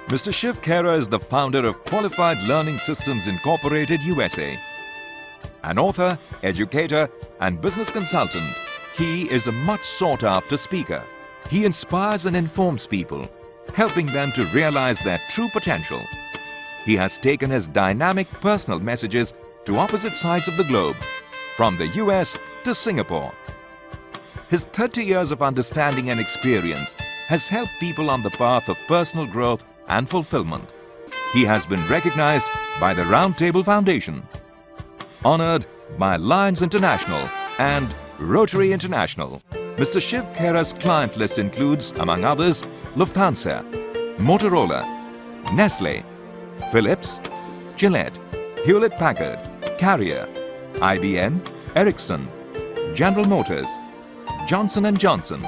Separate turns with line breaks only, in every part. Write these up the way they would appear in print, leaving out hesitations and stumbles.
Mr. Shiv Khera is the founder of Qualified Learning Systems Incorporated USA. An author, educator, and business consultant, he is a much sought-after speaker. He inspires and informs people, helping them to realize their true potential. He has taken his dynamic personal messages to opposite sides of the globe, from the US to Singapore. His 30 years of understanding and experience has helped people on the path of personal growth and fulfillment. He has been recognized by the Roundtable Foundation, honored by Lions International and Rotary International. Mr. Shiv Khera's client list includes, among others, Lufthansa, Motorola, Nestle, Philips, Gillette, Hewlett-Packard, Carrier, IBM, Ericsson, General Motors, Johnson & Johnson,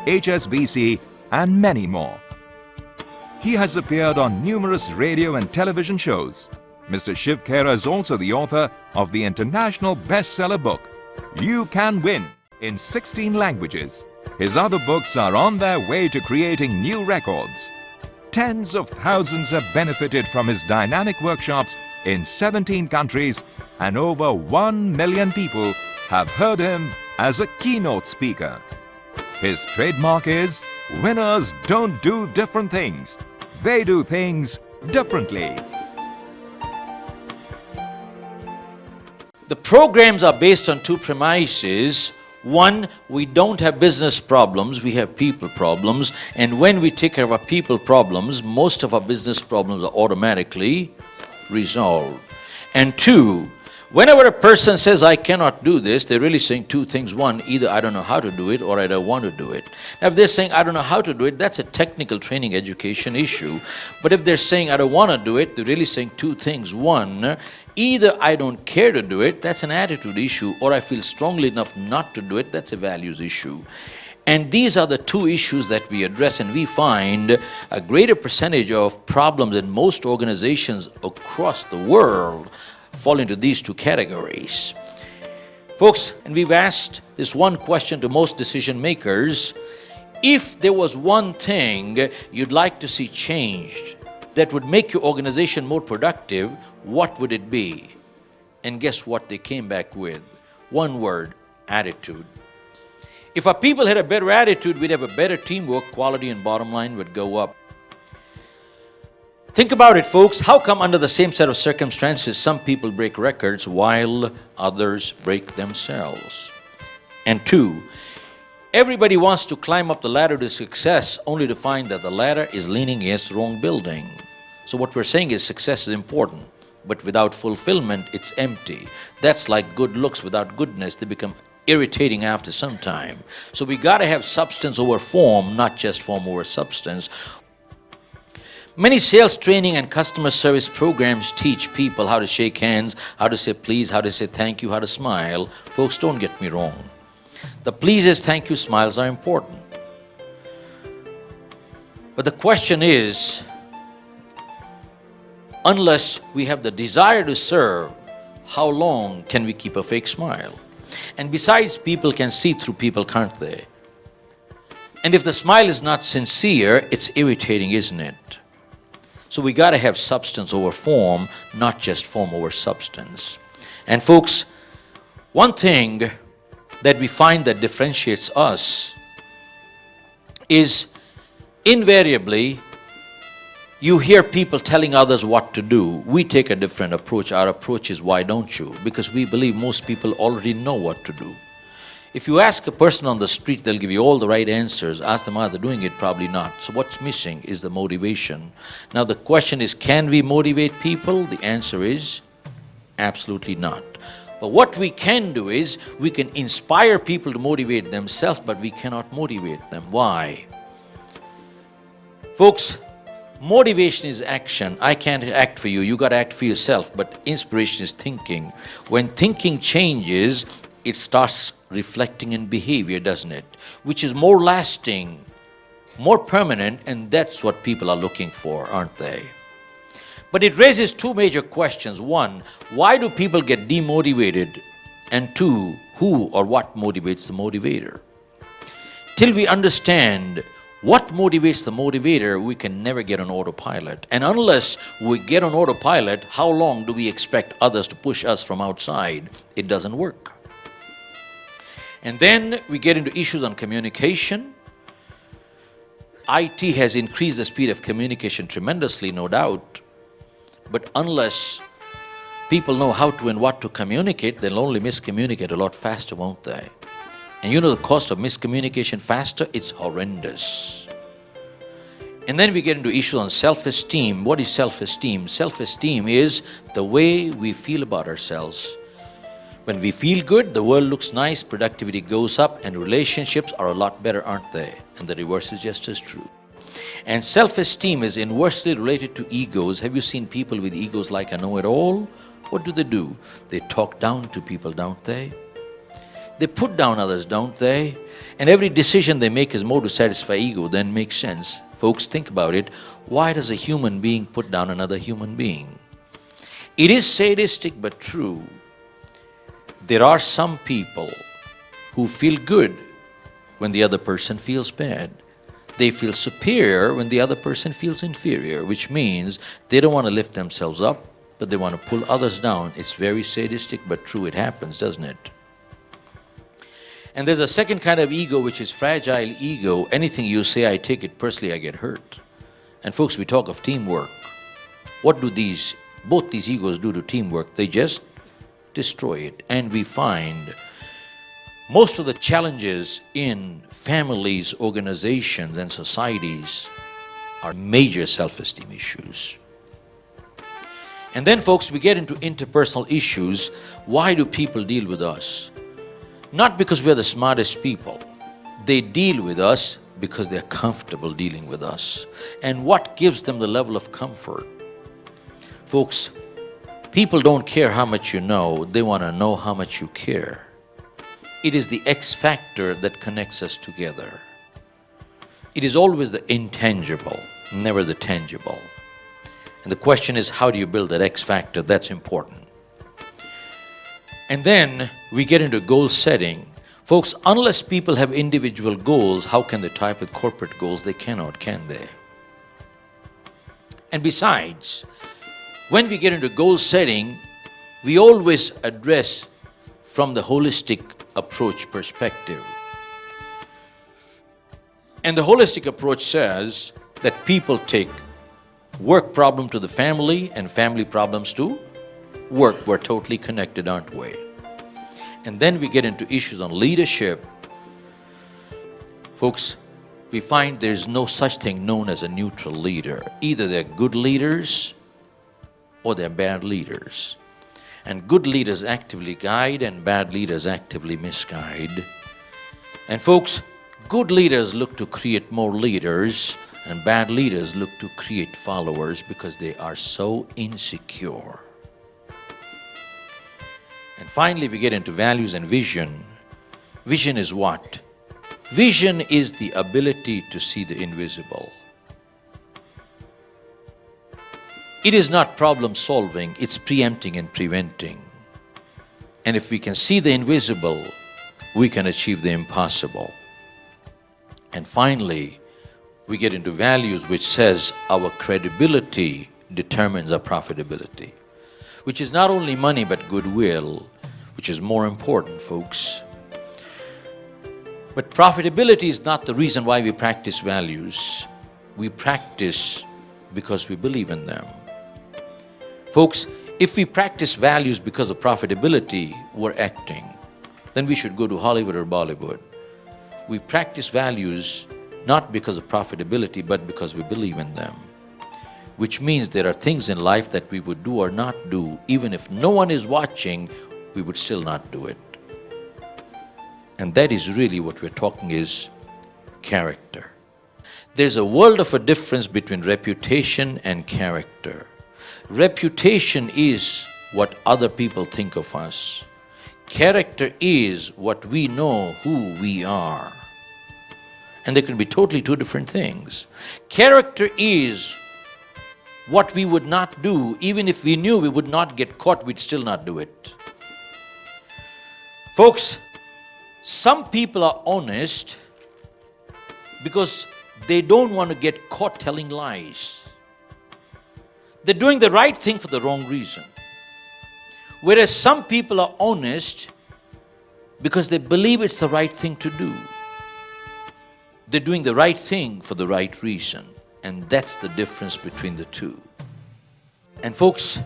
HSBC, and many more. He has appeared on numerous radio and television shows. Mr. Shiv Khera is also the author of the international bestseller book, You Can Win, in 16 languages. His other books are on their way to creating new records. Tens of thousands have benefited from his dynamic workshops in 17 countries, and over 1 million people have heard him as a keynote speaker. His trademark is, winners don't do different things. They do things differently.
The programs are based on two premises. One, we don't have business problems, we have people problems. And when we take care of our people problems, most of our business problems are automatically resolved. And two, whenever a person says, I cannot do this, they're really saying two things. One, either I don't know how to do it or I don't want to do it. Now, if they're saying, I don't know how to do it, that's a technical training education issue. But if they're saying, I don't want to do it, they're really saying two things. One, either I don't care to do it, that's an attitude issue, or I feel strongly enough not to do it, that's a values issue. And these are the two issues that we address, and we find a greater percentage of problems in most organizations across the world fall into these two categories. Folks, and we've asked this one question to most decision makers: if there was one thing you'd like to see changed that would make your organization more productive, what would it be? And guess what they came back with? One word: attitude. If our people had a better attitude, we'd have a better teamwork, quality and bottom line would go up. Think about it, folks. How come under the same set of circumstances some people break records while others break themselves? And two, everybody wants to climb up the ladder to success only to find that the ladder is leaning against the wrong building. So what we're saying is success is important, but without fulfillment, it's empty. That's like good looks without goodness. They become irritating after some time. So we got to have substance over form, not just form over substance. Many sales training and customer service programs teach people how to shake hands, how to say please, how to say thank you, how to smile. Folks, don't get me wrong. The pleases, thank you, smiles are important. But the question is, unless we have the desire to serve, how long can we keep a fake smile? And besides, people can see through people, can't they? And if the smile is not sincere, it's irritating, isn't it? So we got to have substance over form, not just form over substance. And folks, one thing that we find that differentiates us is invariably you hear people telling others what to do. We take a different approach. Our approach is, why don't you? Because we believe most people already know what to do. If you ask a person on the street, they'll give you all the right answers. Ask them, are they doing it? Probably not. So what's missing is the motivation. Now the question is, can we motivate people? The answer is absolutely not. But what we can do is, we can inspire people to motivate themselves, but we cannot motivate them. Why? Folks, motivation is action. I can't act for you. You got to act for yourself. But inspiration is thinking. When thinking changes, it starts reflecting in behavior, doesn't it? Which is more lasting, more permanent, and that's what people are looking for, aren't they? But it raises two major questions. One, why do people get demotivated? And two, who or what motivates the motivator? Till we understand What motivates the motivator, we can never get on autopilot. And unless we get on autopilot, how long do we expect others to push us from outside? It doesn't work. And then we get into issues on communication. IT has increased the speed of communication tremendously, no doubt. But unless people know how to and what to communicate, they'll only miscommunicate a lot faster, won't they? And you know the cost of miscommunication faster? It's horrendous. And then we get into issues on self-esteem. What is self-esteem? Self-esteem is the way we feel about ourselves. When we feel good, the world looks nice, productivity goes up, and relationships are a lot better, aren't they? And the reverse is just as true. And self-esteem is inversely related to egos. Have you seen people with egos like a know-it-all? What do? They talk down to people, don't they? They put down others, don't they? And every decision they make is more to satisfy ego than makes sense. Folks, think about it. Why does a human being put down another human being? It is sadistic but true. There are some people who feel good when the other person feels bad. They feel superior when the other person feels inferior, which means they don't want to lift themselves up, but they want to pull others down. It's very sadistic but true. It happens, doesn't it? And there's a second kind of ego, which is fragile ego. Anything you say, I take it personally, I get hurt. And folks, we talk of teamwork. What do both these egos do to teamwork? They just destroy it. And we find most of the challenges in families, organizations, and societies are major self-esteem issues. And then, folks, we get into interpersonal issues. Why do people deal with us? Not because we're the smartest people. They deal with us because they're comfortable dealing with us. And what gives them the level of comfort? Folks, people don't care how much you know. They want to know how much you care. It is the X factor that connects us together. It is always the intangible, never the tangible. And the question is, how do you build that X factor? That's important. And then we get into goal setting. Folks, unless people have individual goals, how can they tie up with corporate goals? They cannot, can they? And besides, when we get into goal setting, we always address from the holistic approach perspective. And the holistic approach says that people take work problem to the family and family problems to work. We're totally connected, aren't we? And then we get into issues on leadership. Folks, we find there's no such thing known as a neutral leader. Either they're good leaders or they're bad leaders. And good leaders actively guide and bad leaders actively misguide. And folks, good leaders look to create more leaders and bad leaders look to create followers because they are so insecure. And finally, we get into values and vision. Vision is what? Vision is the ability to see the invisible. It is not problem solving, it's preempting and preventing. And if we can see the invisible, we can achieve the impossible. And finally, we get into values which says our credibility determines our profitability, which is not only money but goodwill, which is more important, folks. But profitability is not the reason why we practice values. We practice because we believe in them. Folks, if we practice values because of profitability, we're acting. Then we should go to Hollywood or Bollywood. We practice values not because of profitability, but because we believe in them. Which means there are things in life that we would do or not do, even if no one is watching, we would still not do it. And that is really what we're talking is character. There's a world of a difference between reputation and character. Reputation is what other people think of us. Character is what we know who we are. And they can be totally two different things. Character is what we would not do, even if we knew we would not get caught, we'd still not do it. Folks, some people are honest because They don't want to get caught telling lies. They're doing the right thing for the wrong reason. Whereas some people are honest because they believe it's the right thing to do. They're doing the right thing for the right reason. And that's the difference between the two. And folks,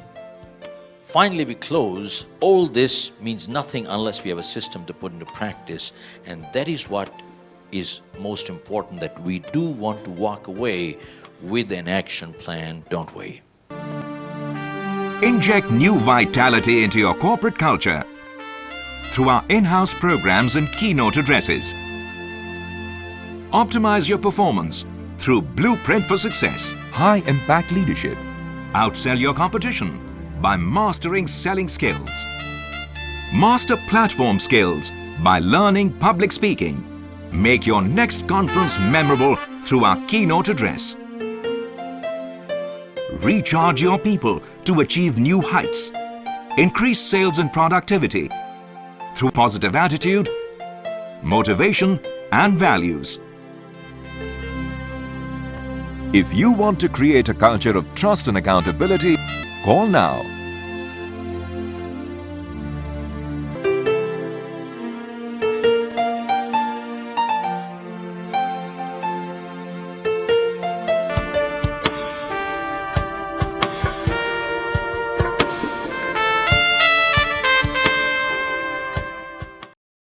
finally we close. All this means nothing unless we have a system to put into practice. And that is what is most important, that we do want to walk away with an action plan, don't we?
Inject new vitality into your corporate culture through our in-house programs and keynote addresses. Optimize your performance through Blueprint for Success. High impact leadership. Outsell your competition by mastering selling skills. Master platform skills by learning public speaking. Make your next conference memorable through our keynote address. Recharge your people to achieve new heights. Increase sales and productivity through positive attitude, motivation, and values. If you want to create a culture of trust and accountability, call now